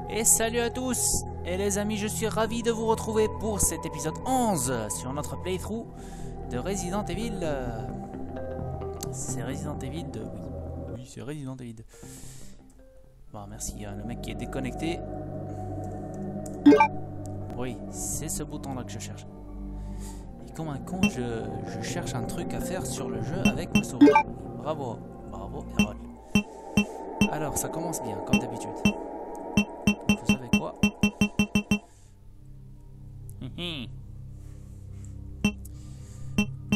Et salut à tous. Et les amis, je suis ravi de vous retrouver pour cet épisode 11 sur notre playthrough de Resident Evil. C'est Resident Evil 2. Oui, c'est Resident Evil 2. Bon, merci, le mec qui est déconnecté. Oui, c'est ce bouton là que je cherche. Et comme un con, je cherche un truc à faire sur le jeu avec ma souris. Bravo, bravo, Errol. Alors, ça commence bien, comme d'habitude. Vous savez quoi?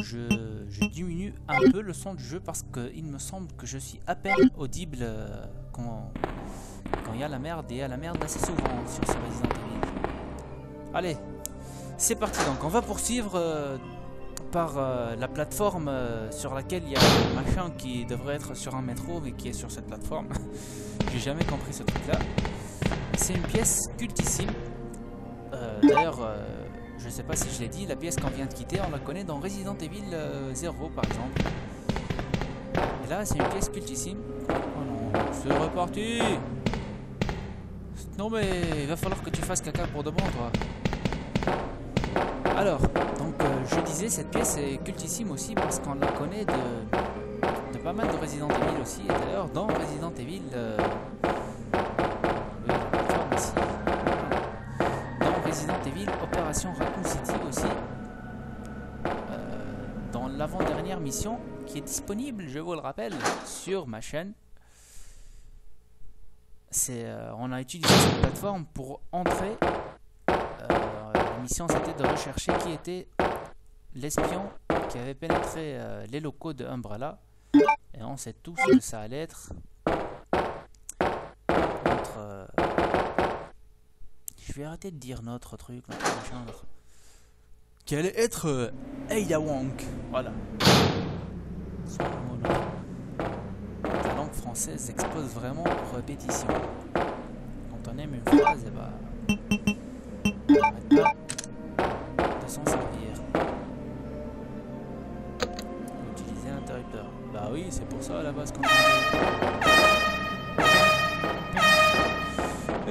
Je diminue un peu le son du jeu parce qu'il me semble que je suis à peine audible quand il y a la merde, et il y a la merde assez souvent sur ce Resident Evil. Allez, c'est parti. Donc on va poursuivre par la plateforme sur laquelle il y a un machin qui devrait être sur un métro mais qui est sur cette plateforme. J'ai jamais compris ce truc là. C'est une pièce cultissime. D'ailleurs, je sais pas si je l'ai dit, la pièce qu'on vient de quitter, on la connaît dans Resident Evil 0 par exemple. Et là, c'est une pièce cultissime. Oh non, c'est reparti. Non mais il va falloir que tu fasses caca pour de bon, toi. Alors, donc je disais, cette pièce est cultissime aussi parce qu'on la connaît de pas mal de Resident Evil aussi. Et d'ailleurs, dans Resident Evil... Resident Evil Opération Raccoon City aussi, dans l'avant-dernière mission qui est disponible, je vous le rappelle, sur ma chaîne. On a utilisé cette plateforme pour entrer. La mission, c'était de rechercher qui était l'espion qui avait pénétré les locaux de Umbrella, et on sait tous que ça allait être notre je vais arrêter de dire notre truc, notre machin, notre... qui allait être Ada Wong. Voilà. La langue française expose vraiment répétition. Quand on aime une phrase, et bah, on n'arrête pas de s'en servir. Utiliser l'interrupteur. Bah oui, c'est pour ça à la base qu'on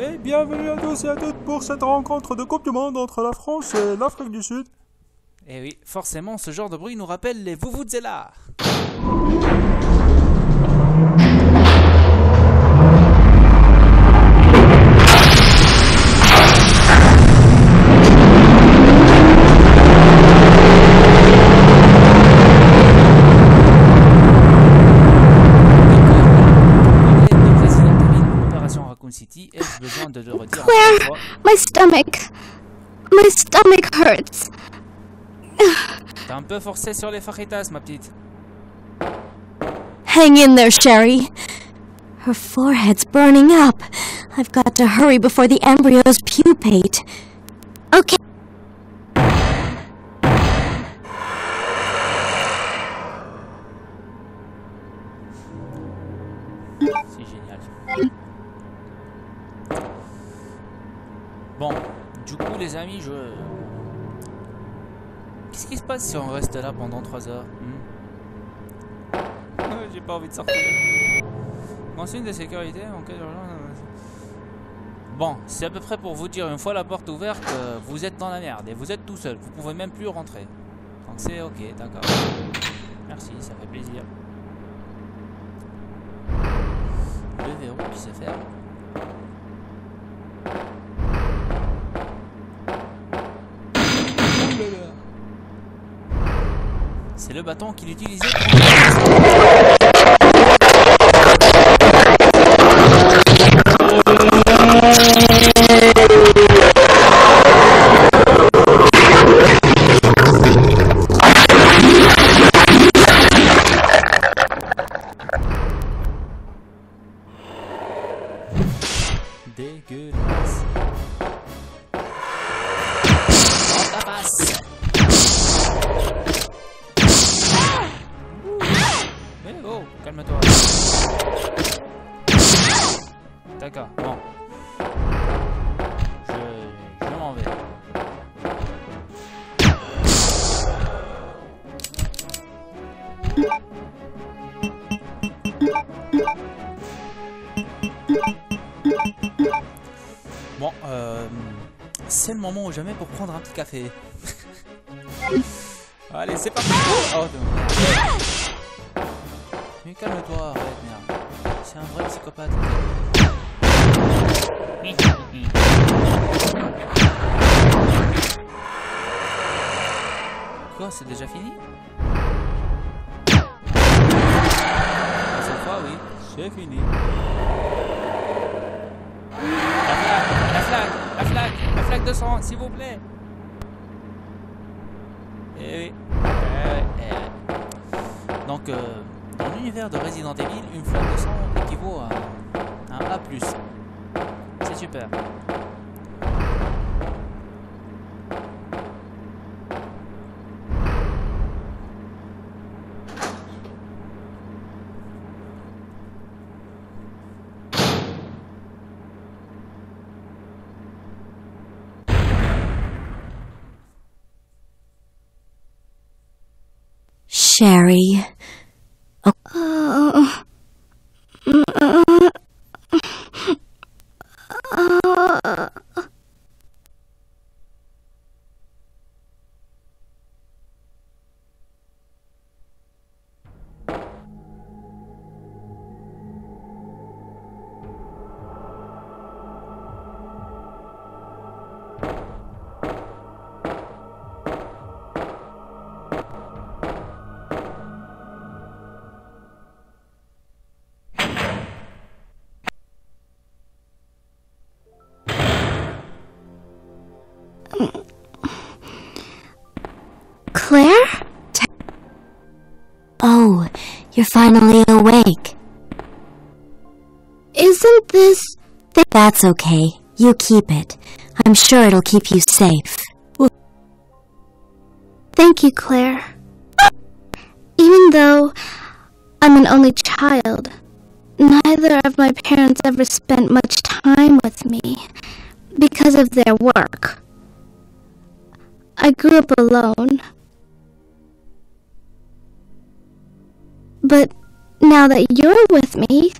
Et bienvenue à tous et à toutes pour cette rencontre de Coupe du Monde entre la France et l'Afrique du Sud. Et oui, forcément, ce genre de bruit nous rappelle les Vuvuzelas. City, ai-je besoin de le redire? Claire, my stomach hurts. T'as un peu forcé sur les fajitas, ma petite. Hang in there, Sherry. Her forehead's burning up. I've got to hurry before the embryos pupate. Okay. C'est génial. Bon, du coup les amis, qu'est-ce qui se passe si on reste là pendant 3 heures? J'ai pas envie de sortir. Consigne de sécurité en cas d'urgence. Bon, c'est à peu près pour vous dire, une fois la porte ouverte, vous êtes dans la merde et vous êtes tout seul. Vous pouvez même plus rentrer. Donc c'est ok, d'accord. Merci, ça fait plaisir. Le verrou qui se ferme. C'est le bâton qu'il utilisait dégueulasse. On ta passe. Mais oh, calme-toi. D'accord, bon. Je m'en vais. Bon, c'est le moment ou jamais pour prendre un petit café. Allez, c'est parti. Oh, mais calme-toi, arrête, merde. C'est un vrai psychopathe. Quoi, c'est déjà fini? Cette fois, oui, c'est fini. La flaque de sang, s'il vous plaît. Eh oui. Donc, dans l'univers de Resident Evil, une flaque de sang équivaut à un A+. C'est super. Sherry. Claire? Oh, you're finally awake. Isn't this... That's okay. You keep it. I'm sure it'll keep you safe. Thank you, Claire. Even though I'm an only child, neither of my parents ever spent much time with me because of their work. I grew up alone. But now that you're with me,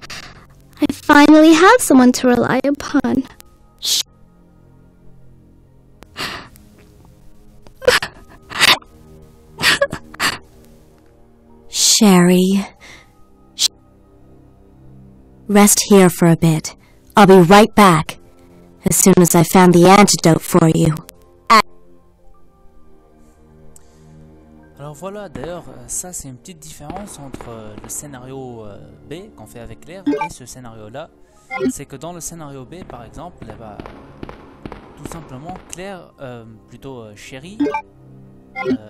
I finally have someone to rely upon. Sherry. Rest here for a bit. I'll be right back, as soon as I found the antidote for you. Alors voilà, d'ailleurs, ça c'est une petite différence entre le scénario B qu'on fait avec Claire et ce scénario-là. C'est que dans le scénario B, par exemple, tout simplement, Claire, plutôt Sherry,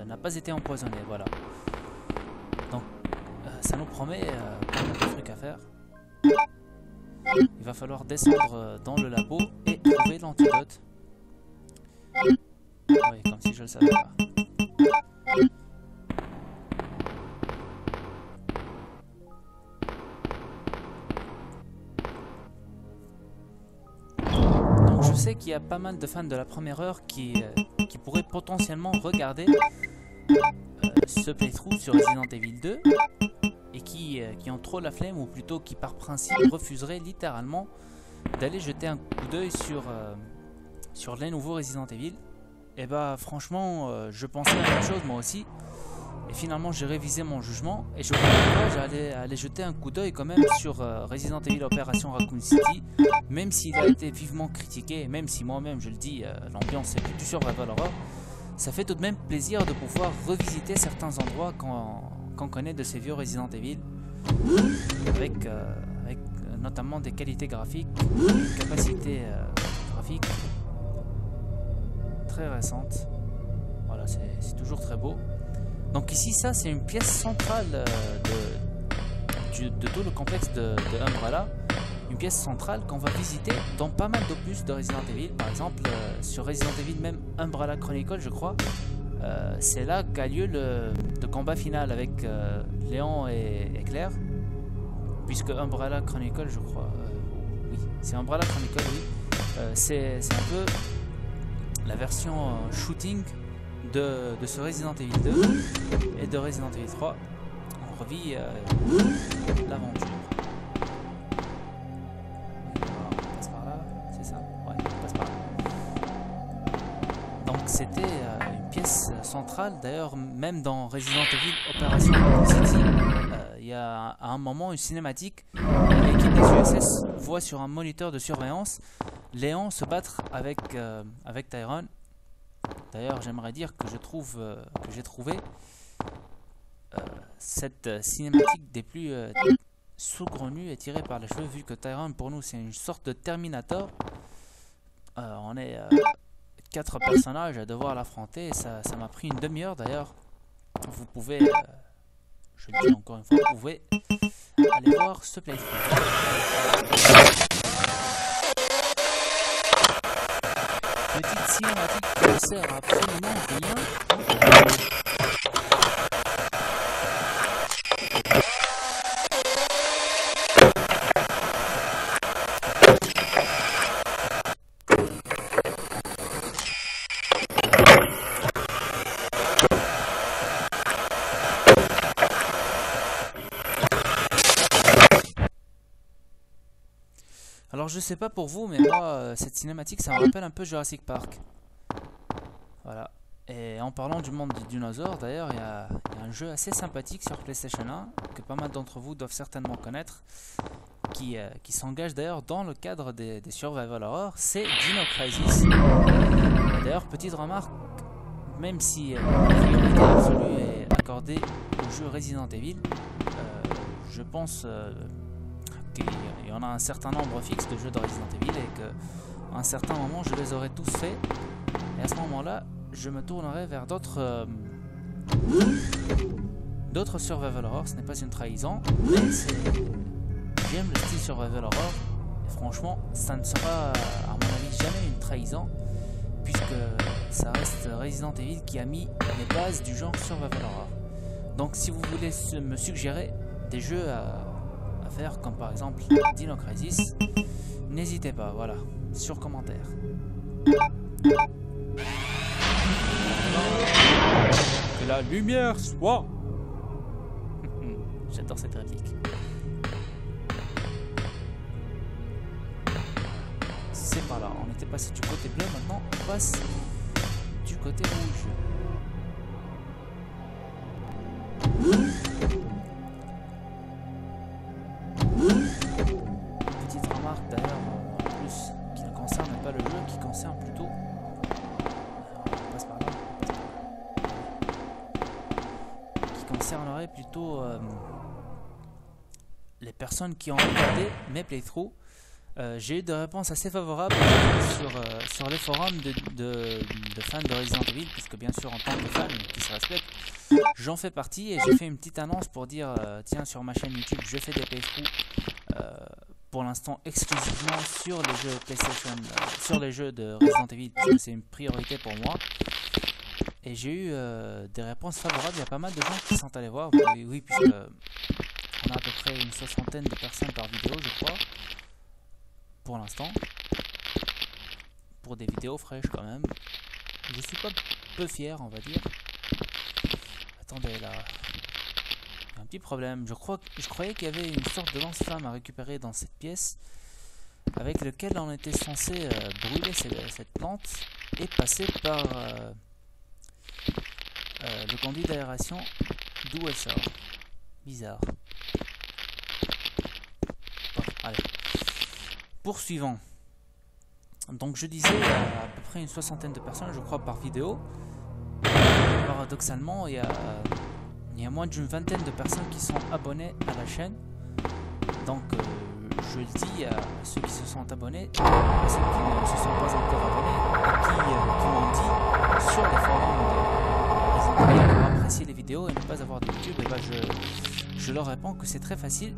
n'a pas été empoisonnée, voilà. Donc, ça nous promet pas mal de trucs à faire. Il va falloir descendre dans le labo et trouver l'antidote. Oui, comme si je le savais pas. Donc je sais qu'il y a pas mal de fans de la première heure qui pourraient potentiellement regarder ce playthrough sur Resident Evil 2 et qui ont trop la flemme, ou plutôt qui par principe refuseraient littéralement d'aller jeter un coup d'œil sur les nouveaux Resident Evil. Et bah franchement je pensais à la même chose moi aussi, et finalement j'ai révisé mon jugement et je crois que j'allais aller jeter un coup d'œil quand même sur Resident Evil Operation Raccoon City, même s'il a été vivement critiqué, même si moi-même je le dis, l'ambiance est plus du survival horror. Ça fait tout de même plaisir de pouvoir revisiter certains endroits qu'on connaît de ces vieux Resident Evil, avec notamment des qualités graphiques, une capacité graphique très récente. Voilà, c'est toujours très beau. Donc ici, ça c'est une pièce centrale de tout le complexe de Umbrella. Une pièce centrale qu'on va visiter dans pas mal d'opus de Resident Evil. Par exemple, sur Resident Evil même Umbrella Chronicle, je crois, c'est là qu'a lieu le combat final avec Léon et Claire. Puisque Umbrella Chronicle, je crois, oui, c'est Umbrella Chronicle, oui. C'est un peu la version shooting de ce Resident Evil 2 et de Resident Evil 3. On revit l'aventure. On passe par là, c'est ça? Ouais, on passe par c'était une pièce centrale. D'ailleurs, même dans Resident Evil Operation City, il y a à un moment une cinématique. L'équipe des USS voit sur un moniteur de surveillance Léon se battre avec Tyrone. D'ailleurs, j'aimerais dire que j'ai trouvé cette cinématique des plus saugrenues et tirée par les cheveux, vu que Tyrone pour nous c'est une sorte de Terminator. On est 4 personnages à devoir l'affronter et ça m'a pris une demi-heure. D'ailleurs, vous pouvez, je le dis encore une fois, vous pouvez aller voir ce playthrough. Petite cinématique qui ne sert absolument rien. Alors je sais pas pour vous, mais moi cette cinématique ça me rappelle un peu Jurassic Park. Voilà. Et en parlant du monde des dinosaures, d'ailleurs il y a un jeu assez sympathique sur PlayStation 1 que pas mal d'entre vous doivent certainement connaître, qui s'engage d'ailleurs dans le cadre des survival horror, c'est Dino Crisis. D'ailleurs, petite remarque, même si la priorité absolue est accordée au jeu Resident Evil, je pense qu'il y en a un certain nombre fixe de jeux de Resident Evil et qu'à un certain moment je les aurai tous faits, et à ce moment là je me tournerai vers d'autres survival horror. Ce n'est pas une trahison, mais j'aime le style survival horror et franchement ça ne sera à mon avis jamais une trahison, puisque ça reste Resident Evil qui a mis les bases du genre survival horror. Donc si vous voulez me suggérer des jeux à faire, comme par exemple Dino Crisis, n'hésitez pas, voilà, sur commentaire. Que la lumière soit. J'adore cette réplique. C'est par là, on était passé du côté bleu, maintenant on passe du côté rouge. Petite remarque d'ailleurs, en plus, qui ne concerne pas le jeu, qui concerne plutôt... On passe par là. Qui concernerait plutôt les personnes qui ont regardé mes playthroughs. J'ai eu des réponses assez favorables sur les forums de fans de Resident Evil, puisque bien sûr en tant que fan qui se respecte, j'en fais partie, et j'ai fait une petite annonce pour dire tiens, sur ma chaîne YouTube je fais des playthroughs pour l'instant exclusivement sur les jeux PlayStation, sur les jeux de Resident Evil, puisque c'est une priorité pour moi. Et j'ai eu des réponses favorables. Il y a pas mal de gens qui sont allés voir, oui, puisque on a à peu près une 60aine de personnes par vidéo, je crois, pour l'instant, pour des vidéos fraîches quand même. Je suis pas peu fier, on va dire. Attendez, là, il y a un petit problème. Je croyais qu'il y avait une sorte de lance-flamme à récupérer dans cette pièce, avec lequel on était censé brûler cette plante et passer par le conduit d'aération d'où elle sort. Bizarre. Bon, allez. Poursuivons. Donc je disais à peu près une 60aine de personnes, je crois, par vidéo. Paradoxalement, il y a moins d'une 20aine de personnes qui sont abonnées à la chaîne. Donc je le dis à ceux qui se sont abonnés, à ceux qui ne se sont pas encore abonnés, et qui m'ont dit sur les forums pour apprécier les vidéos et ne pas avoir de YouTube, et ben je leur réponds que c'est très facile.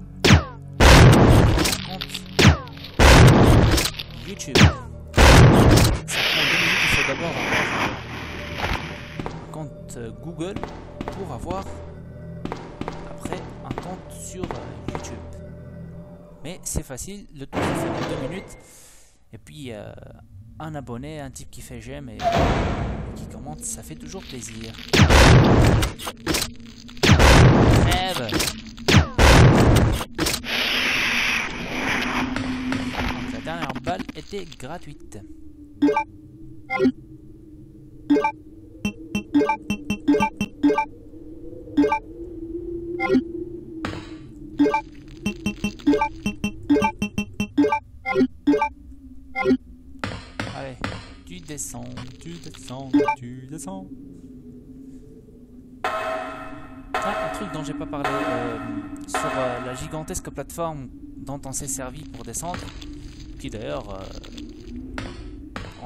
YouTube. Ça prend 2 minutes, il faut d'abord avoir un compte Google pour avoir après un compte sur YouTube. Mais c'est facile, le tout se fait en 2 minutes. Et puis un abonné, un type qui fait j'aime et qui commente, ça fait toujours plaisir. Crève! La dernière balle était gratuite. descends, tu descends, tu descends. Ah, un truc dont j'ai pas parlé sur la gigantesque plateforme dont on s'est servi pour descendre, qui d'ailleurs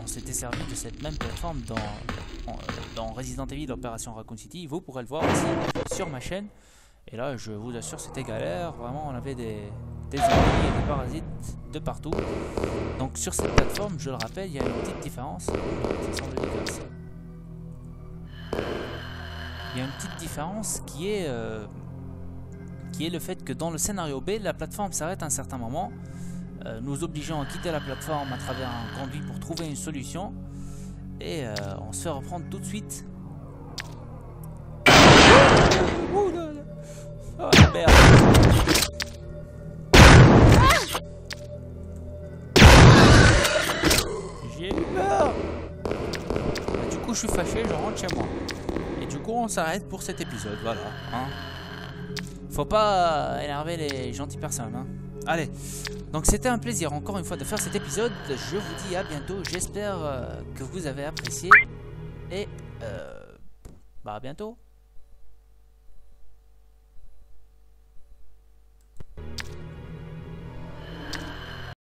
on s'était servi de cette même plateforme dans Resident Evil Opération Raccoon City. Vous pourrez le voir aussi sur ma chaîne. Et là, je vous assure, c'était galère. Vraiment, on avait des zombies et des parasites de partout. Donc sur cette plateforme, je le rappelle, il y a une petite différence. Ça semble dégueulasse. Il y a une petite différence qui est le fait que dans le scénario B, la plateforme s'arrête à un certain moment, nous obligeons à quitter la plateforme à travers un conduit pour trouver une solution, et on se fait reprendre tout de suite. Oh la merde. J'ai eu peur. Du coup je suis fâché, je rentre chez moi. Et du coup on s'arrête pour cet épisode, voilà. Hein. Faut pas énerver les gentilles personnes. Hein. Allez, donc c'était un plaisir encore une fois de faire cet épisode. Je vous dis à bientôt, j'espère que vous avez apprécié. Et bah à bientôt.